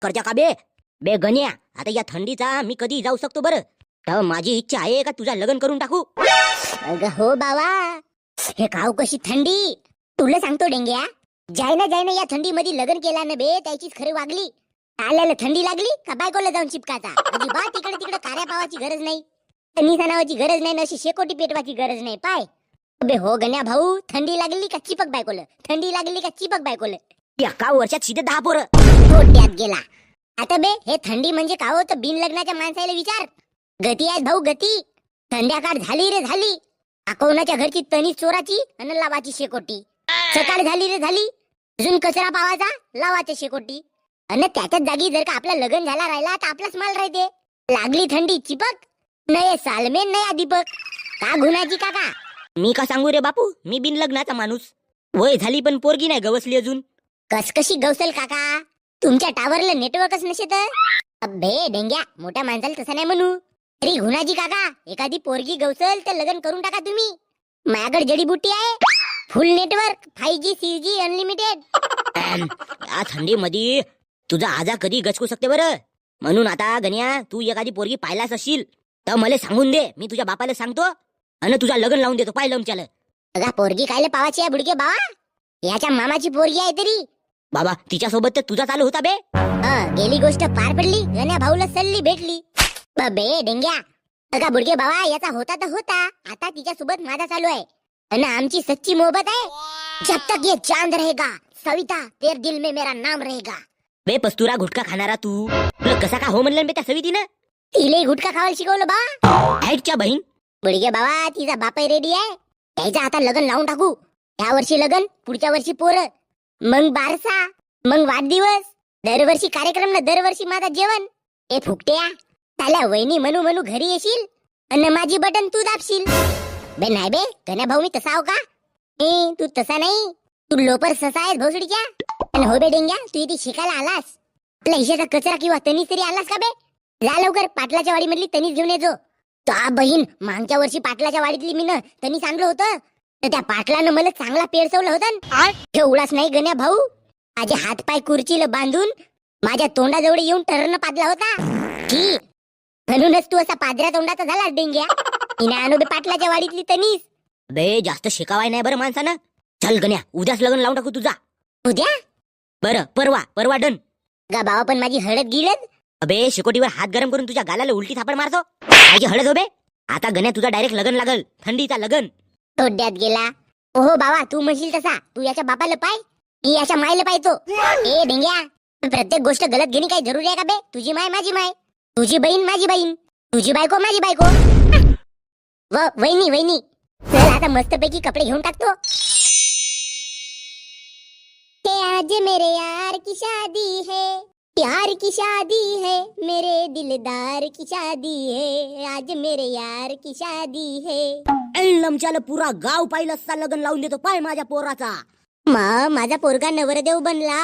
करत्या का बे? बे गण्या, आता या थंडीचा मी कधी जाऊ शकतो बरं? तर माझी इच्छा आहे का तुझा लग्न करून टाकू? अगं हो बाबा, हे काव कशी थंडी. तुला सांगतो डेंग्या, जायना या थंडीमध्ये लग्न केला ना बे, त्याचीच खरी वागली. आल्याला थंडी लागली का बायकोला जाऊन चिपकाचा. अजिबात तिकडे तिकडे कार्या पावाची गरज नाही, निसानावाची गरज नाही, अशी शेकोटी पेटवाची गरज नाही. पाय बे हो गण्या भाऊ, थंडी लागली का चिपक बायकोल, थंडी लागली का चिपक बायकोल. एका वर्षात सीधे 10 पोरं. गोट्यात गेला. आता बे हे थंडी म्हणजे का होतं? बिन लग्नाच्या माणसाला विचार. गती आहे भाऊ गती. संध्याकाळ झाली रे झाली, कोणाच्या घरची तणी चोराची आणि लावाची शेकोटी. सकाळ झाली रे झाली, अजून कचरा पावाचा, लावाची शेकोटी. आणि त्याच्याच जागी जर का आपला लग्न झाला राहिला तर आपलाच माल राहते. लागली थंडी चिपक, नये सालमेन नया दीपक. का गुणाची काका? मी का सांगू रे बापू, मी बिन लग्नाचा माणूस. वय झाली पण पोरगी नाही गवसली अजून. कशी गवसल काका? तुमच्या टावरला नेटवर्कच नसेत. अबे डेंग्या, मोठ्या माणसाला तसं नाही म्हणू. अरे गुणाजी काका, एखादी पोरगी गवसल तर लग्न करून टाका तुम्ही. माझ्याकडे जडीबुटी आहे, फुल नेटवर्क, 5G 6G अनलिमिटेड. या थंडी मध्ये तुझा आजा कधी गचकू शकते बरं? म्हणून आता गण्या, तू एखादी पोरगी पाहिलास असशील तर मला सांगून दे, मी तुझ्या बापाला सांगतो आणि तुझा लग्न लावून देतो. पाहिलं आमच्याला. अगा पोरगी कायले पावाची आहे बुडके बाबा? याच्या मामाची पोरगी आहे तरी. बाबा तिच्यासोबत तर तुझा चालू होता बे. गेली गोष्ट पार पडली, गण्या भाऊला सल्ली भेटली. बे डेंग्या, अगा बुडके बाबा, याचा होता तर होता, आता तिच्यासोबत माझा चालू आहे. आणि आमची सच्ची मोहब्बत आहे. जब तक ये चांद रहेगा सविता, तेरे दिल में मेरा नाम रहेगा. बे पस्तुरा गुटखा खाणारा तू, तुला कसा का हो म्हणलं बे त्या सवितीनं? तिले गुटखा खावायला शिकवलं बा. ऐकच्या बहीण. बुडके बाबा, तिचा बापही रेडी आहे. त्याचं आता लग्न लावून टाकू. या वर्षी लग्न, पुढच्या वर्षी पोरं, मग बारसा, मग वाढदिवस, दरवर्षी कार्यक्रम ना दरवर्षी माझा जेवण. ए फुकट्या, त्याला वहिनी म्हणू म्हणू घरी येशील आणि माझी बटन तू दाबशील. बे नाही बे गण्या भाऊ, मी तसा आहो का? तू तसा नाही, तू लोपर ससा आहेस भोसडीच्या. आणि हो बे डेंग्या, तू इथे शिकायला आलास, आपल्या हिशाचा कचरा किंवा तनीस तरी आलास का बे? जा लवकर पाटलाच्या वाडी मधली तनीस घेऊन येजो. तो बहीण, मागच्या वर्षी पाटलाच्या वाडीतली मी तनीस आणलं होतं, तर त्या पाटलानं मला चांगला पेरसवलं होतं. एवढाच नाही गण्या भाऊ, माझे हातपाय कुर्चीला बांधून माझ्या तोंडाजवळ येऊन टर्न पाडला होता. की म्हणूनच तू असा पादऱ्या तोंडाचा झाला डेंग्या. तिने आणू बे पाटलाच्या वाडीतली तनीस. बे जास्त शिकावाय नाही बरं माणसानं. चल गण्या, उद्याच लग्न लावून टाकू तुझा. उद्या? बरं परवा डन. गा बाबा, पण माझी हळद गिळद. अबे शेकोटीवर हात गरम करून तुझ्या गालाला उलटी थापड मारतो. माझी हळद हो बे. आता गण्या तुझा डायरेक्ट लग्न लागल, थंडीचा लग्न. तोड्यात गेला. ओहो बाबा, तू म्हणशील तसा, तू याच्या बापाला पाय, मी याच्या मायला पाहतो. ए डेंग्या, प्रत्येक गोष्ट गलत घेणे काही जरुरी आहे का बे? तुझी माय माझी माय, तुझी बहीण माझी बहीण, तुझी बायको माझी बायको. वहिनी, चल आता मस्तपैकी कपडे घेऊन टाकतो. के आज मेरे यार की शादी है, प्यार की शादी है, मेरे दिलदार की शादी है, आज मेरे यार की शादी है. लमच्याला पुरा गाव पाहिलं असता लग्न लावून देतो पाय माझ्या पोराचा. माझा पोरगा नवरदेव बनला.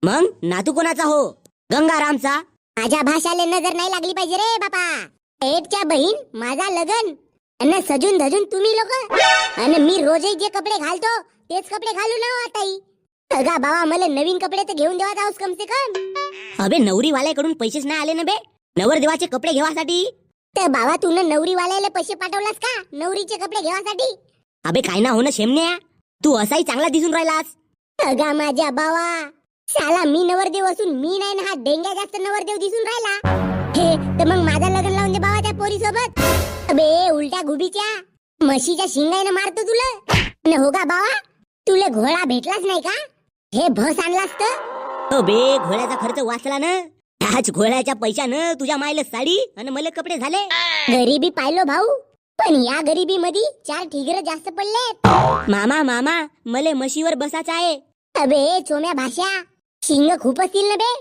मग नातू कोणाचा हो? गंगारामचा. माझ्या भाषाला नजर नाही लागली पाहिजे रे बापा. एटच्या बहीण, माझा लगन, आणि सजून धजून तुम्ही लोक. आणि मी रोजही जे कपडे घालतो तेच कपडे घालू ना आताही. अगा बाबा, मला नवीन कपडे तर घेऊन देवा जाऊस कम से कम. अबे नवरीवाल्याकडून पैसेच नाही आले ना बे नवरदेवाचे कपडे घेवासाठी. तर बाबा, तू नवरीवाल्याला पैसे पाठवलास का नवरीचे कपडे घेवासाठी? अबे काय ना हो ना शेमण्या, तू असाही चांगला दिसून राहिलास. अगा माझ्या बाबा, साला मी नवरदेव असून मी नाही ना, हा डेंग्या जास्त नवरदेव दिसून राहिला. हे तर मग माझा लग्न लावून दे बाबा त्या पोरी सोबत. अबे उलट्या गुबीच्या म्हशीच्या शिंगाईनं मारतो तुला. न हो का बाबा, तुला घोडा भेटलाच नाही का? हे भस आणलास तर. अबे घोड्याचा खर्च वाचला ना. त्याच घोड्याच्या पैशानं तुझ्या मायला साडी आणि मला कपडे झाले. गरिबी पाहिलो भाऊ, पण या गरिबी मध्ये 4 ठिगरं जास्त पडले. मामा मले म्हशीवर बसायचं आहे. अबे चोम्या भाषा, शिंग खूप असतील ना बे.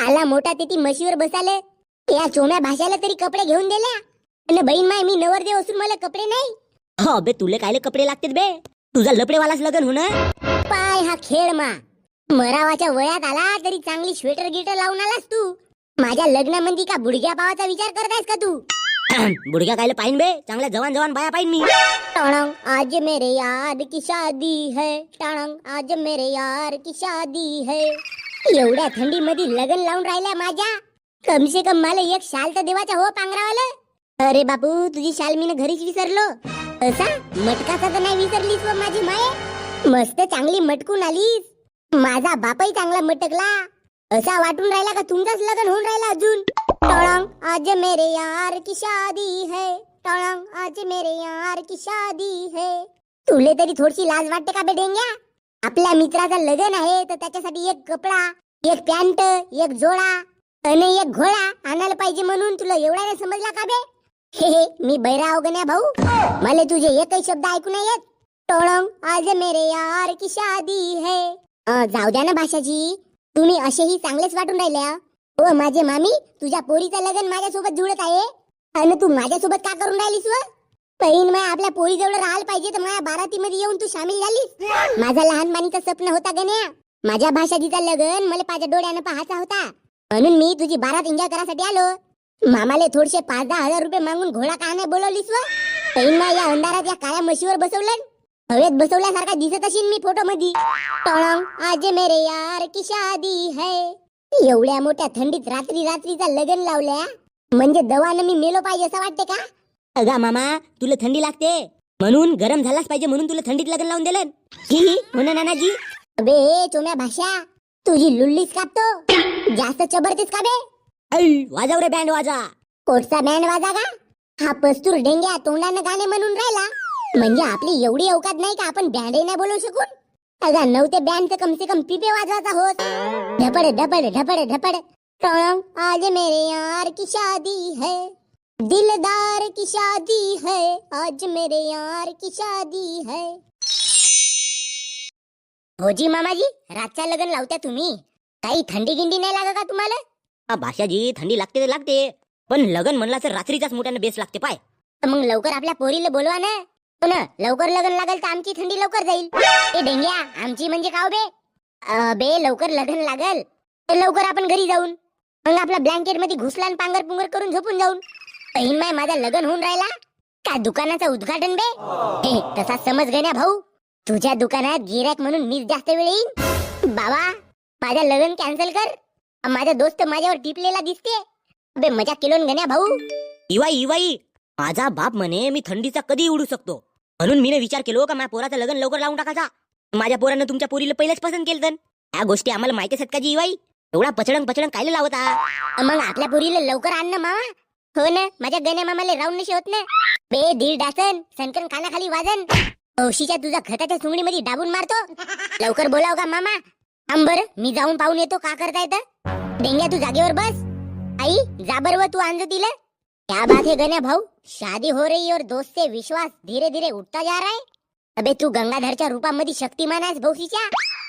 आला मोठा ते म्हशीवर बसाले. या चोम्या भाषाला तरी कपडे घेऊन दिल्या. आणि बहीण माय, मी नवरदेव असून मला कपडे नाही. हो बे, तुले कायले कपडे लागतात बे? तुझा लपडेवालाच लग्न होणार. पाय हा खेळ मा, मरावाच्या वयात आला तरी चांगली स्वेटर गिटर लावून आलास तू. माझ्या लग्नामध्ये का बुडग्या पावाचा विचार करतायस का तू? बुडग्या कायले पाहिन बे, चांगल्या जवान बाया पाहिन मी. टाणंग आज मेरे यार की शादी है, टाणंग आज मेरे यार की शादी है. एवढ्या थंडीमध्ये लग्न लावून राहिल्या माझ्या. कम से कम मला एक शाल तर देवाचा हो पांघरावाला. अरे बापू, तुझी शाल मी घरीच विसरलो. असा मटकाचा तर नाही विसरलीस व माझी माये. मस्त चांगली मटकून आलीस. माझा बापही चांगला मटकला. असा वाटून राहिला का तुमचाच लग्न होऊन राहिला अजून. टळंग आज मेरे यार की शादी है. टळंग आज मेरे यार की शादी है. तुले तरी थोडीशी लाज वाटते का बे डेंग्या? आपल्या मित्राचं लग्न आहे तर त्याच्यासाठी एक कपडा, एक पॅन्ट, एक जोडा आणि एक घोडा आणायला पाहिजे म्हणून तुला एवढा नाही समजला का बे? हे मी बैराव गण्या भाऊ, मला तुझे एकही शब्द ऐकू नाही येत. टोळंग आज मेरे यार की शादी है. जाऊ द्या ना भाषाजी, तुम्ही असेही चांगलेच वाटून राहिल्या. ओ माझे मामी, तुझ्या पोरीचं लग्न माझ्यासोबत जुळत आहे आणि तू माझ्यासोबत का करून राहिलीस व? पहिन मी आपल्या पोरी जवळ राहायला पाहिजे तर माझ्या बारातीमध्ये येऊन तू सामील झालीस. माझा लहानपणीचा स्वप्न होता गण्या. माझ्या भाषाजीचा लग्न मला माझ्या डोळ्यानं पाहायचा होता म्हणून मी तुझी बारात एन्जॉय करासाठी आलो. मामाले थोडेसे 5-10 रुपये मागून घोडा का नाही बोलवलीस व? पहिन या अंधारात या काळ्या म्हशीवर बसवलं. हवेत बसवल्यासारखा दिसत असेल मी फोटो मध्ये. टळंग आज मेरे यार की शादी है. एवढ्या मोठ्या थंडीत रात्रीचा लग्न लावल्या म्हणजे दवानं मी मेलो पाहिजे असं वाटते का? अगा मामा, तुला थंडी लागते म्हणून गरम झालाच पाहिजे म्हणून तुला थंडीत लग्न लावून दिलं. ही हो ना नानाजी? अबे चोम्या भाषा, तुझी लुल्लीच कापतो. जास्त चबरतेस का बे? वाजव रे बँड वाजा. कोटचा बँड वाजा का? हा पस्तूर डेंग्या तोंडानं गाणे म्हणून राहिला म्हणजे आपली एवढी अवकात नाही का आपण बँडही नाही बोलवू शकून. अगा नव्हते बँडचं कम से कम पिपे वाजवायचा होत. ढपड ढपड ढपड ढपड. टळंग आज मेरे यार की शादी है. दिलदार की शादी है. आज मेरे यार की शादी है. होजी मामाजी, रातच्या लग्न लावत्या तुम्ही. काही थंडी गिंडी नाही लागा का तुम्हाला? भाषाजी, थंडी लागते तर लागते पण लग्न म्हणला तर रात्रीचाच मोठ्यानं बेस लागते पाय. मग लवकर आपल्या पोरीला बोलवा ना. हो ना, लवकर लग्न लागेल तर आमची थंडी लवकर जाईल. ए डेंग्या, आमची म्हणजे काव बे? बे लवकर लग्न लागल तर लवकर आपण घरी जाऊन मग आपला ब्लँकेट मध्ये घुसला आणि पांगर पुंगर करून झोपून जाऊन. बहीण माय माझा लग्न होऊन राहिला का दुकानाचं उद्घाटन बे? हे तसा समज गण्या भाऊ, तुझ्या दुकानात गिऱ्हाईक म्हणून मीच जास्त वेळ येईन. बाबा माझा लग्न कॅन्सल कर. माझा दोस्त माझ्यावर टिपलेला दिसते. बे मजा केलोन गण्या भाऊ. इवाई, माझा बाप म्हणे मी थंडीचा कधी उडू शकतो म्हणून मीने विचार केलो का माझ्या पोराचं लग्न लवकर लावून टाकायचा. माझ्या पोरानं तुमच्या पोरीला पहिलेच पसंत केलं. या गोष्टी आम्हाला माहिती आहेत का जी इवाई? एवढा पचडंग कायला लावता? मग आपल्या पोरीला लवकर आण ना मामा. हो ना, माझ्या गण्या मामाला राहून नशी होत ना. बे दीड डासन सनकन कानाखाली वाजन. औशीच्या तुझा खताच्या सुंगडीमध्ये डाबून मारतो. लवकर बोलाव का मामा? थांब बरं, मी जाऊन पाहून येतो का करता येतं. डेंग्या तू जागेवर बस. आई जा बरं तू आणजो तिला. क्या बात है गण्या भाऊ, शादी हो रही और दोस्त से विश्वास धीरे धीरे उठता जा रहा है. अबे तू गंगाधरच्या रूपामध्ये शक्तिमान आहेस भौशीच्या.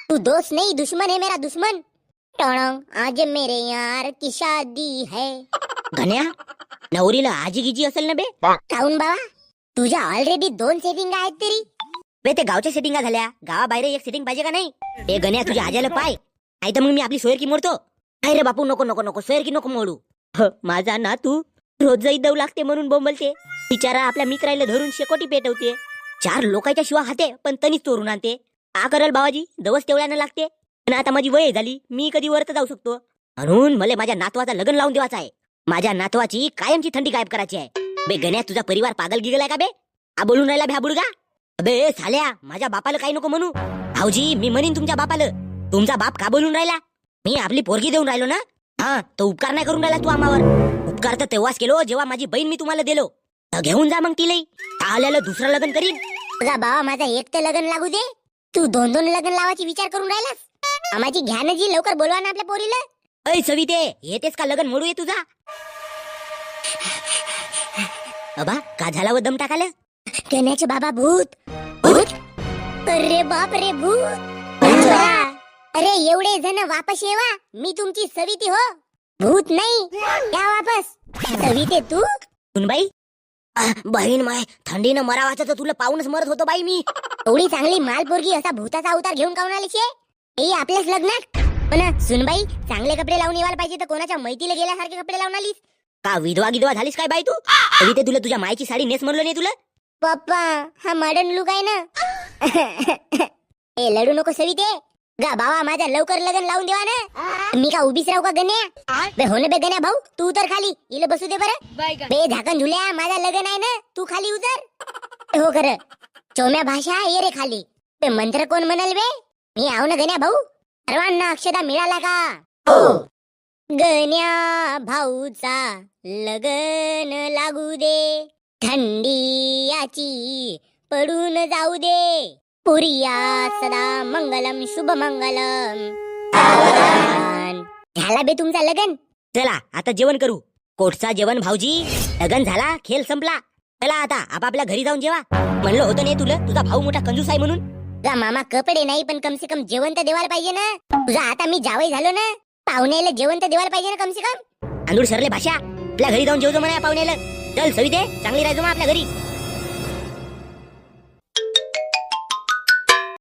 तू दोस्त नाही दुश्मन है मेरा दुश्मन. टळंग आज मेरे यार की शादी है. गण्या, नवरीला आजी गिजी असेल ना बे? काऊन बाबा, तुझ्या ऑलरेडी 2 सेटिंग आहेत तरी. बे ते गावच्या सेटिंगा झाल्या, गावाबाहेर एक सेटिंग पाहिजे का नाही? ए गण्या, तुझ्या आज्याला पाय, नाही तर मग मी आपली सोयरकी मोडतो. नाही रे बापू, नको सोयरकी नको मोडू. माझा नातू रोज जाई दव लागते म्हणून बोंबलते. बिचारा आपल्या मित्राला धरून शेकोटी पेटवते. 4 लोकांच्या शिवा हाते पण तनीच चोरून आणते. का करल बाबाजी, दवस तेवढ्यानं लागते. आणि आता माझी वय झाली, मी कधी वरत जाऊ शकतो म्हणून मला माझ्या नातवाचा लग्न लावून देवाचा आहे. माझ्या नातवाची कायमची थंडी गायब करायची आहे. बे गण्या, तुझा परिवार पागल गिगलाय का बे? हा बोलून राहिला भ्या बुडगा. अबे साल्या, माझ्या बापाला काही नको म्हणू. भाऊजी, मी म्हणीन तुमच्या बापाला. तुमचा बाप का बोलून राहिला? मी आपली पोरगी देऊन राहिलो ना. हा, तो उपकार नाही करून राहिला तू आम्हावर. उपकार तर तेव्हाच केलो जेव्हा माझी बहीण मी तुम्हाला दिलो. तर घेऊन जा मग तिलाही. आल्याला दुसरं लग्न करीन. तुझा बाबा माझा एकटं लग्न लागू दे. तू 2 लग्न लावायची विचार करून राहिलास. आम्हाची घ्यान जी लवकर बोलवा ना आपल्या पोरीला. अय सविते, येतेस का लग्न मोडू ये तुझा? अबा का झाला व दम टाकायला? गण्याचे बाबा भूत. भूत? अरे बाप रे भूत. अरे एवढे जण वापस येवा, मी तुमची सविती हो, भूत नाही. या वापस. सविते तू? सुनबाई, बहीण माय थंडीनं मरावाचं तर तुला पाहूनच मरत होतो बाई मी. एवढी चांगली मालपोरगी असा भूताचा अवतार घेऊन काऊन आलीस? हे आपल्याच लग्नात. पण सुनबाई, चांगले कपडे लावून येवायला पाहिजे तर कोणाच्या मैतीला गेल्यासारखे कपडे लावून आलीस का? विधवा झालीस काय बाई तू? सविते, तुला तुझ्या मायची साडी नेस म्हणलं नाही तुला? पप्पा, हा मॉडर्न लुक आहे ना. ए लढू नको सविते. गा बाबा माझ्या लवकर लग्न लावून देवा ना. मी का उभीच राहू का गण्या? बे हो ना बे गण्या भाऊ, तू उतर खाली, इले बसू दे बरं. बे झाकण झुल्या, माझा लग्न आहे ना, तू खाली उतर. हो खरं चौम्या भाषा ये रे खाली. बे मंत्र कोण म्हणाल बे? मी आहो ना गण्या भाऊ. सर्वांना अक्षदा मिळाला का? हो. गण्या भाऊचा लगन लागू दे, थंडी याची पडून जाऊ दे. पुरिया सदा मंगलम शुभ मंगलम. झाला बे तुमचा लगन. चला आता जेवण करू. कोटचा जेवण भाऊजी. लगन झाला, खेळ संपला. चला आता आपापल्या घरी जाऊन जेवा. म्हणलं होतं नाही तुला तुझा भाऊ मोठा कंजूस आहे म्हणून. गा मामा कपडे नाही पण कम से कम जेवण तर देवायला पाहिजे ना. तुझा आता मी जावई झालो ना, पाहुण्याला जेवण तर देवायला पाहिजे ना कम से कम. आंधूळ सरले भाषा. आपल्या घरी जाऊन जेवतो म्हणा पाहुण्याला. चल सविते, चांगली राहायचो मग आपल्या घरी.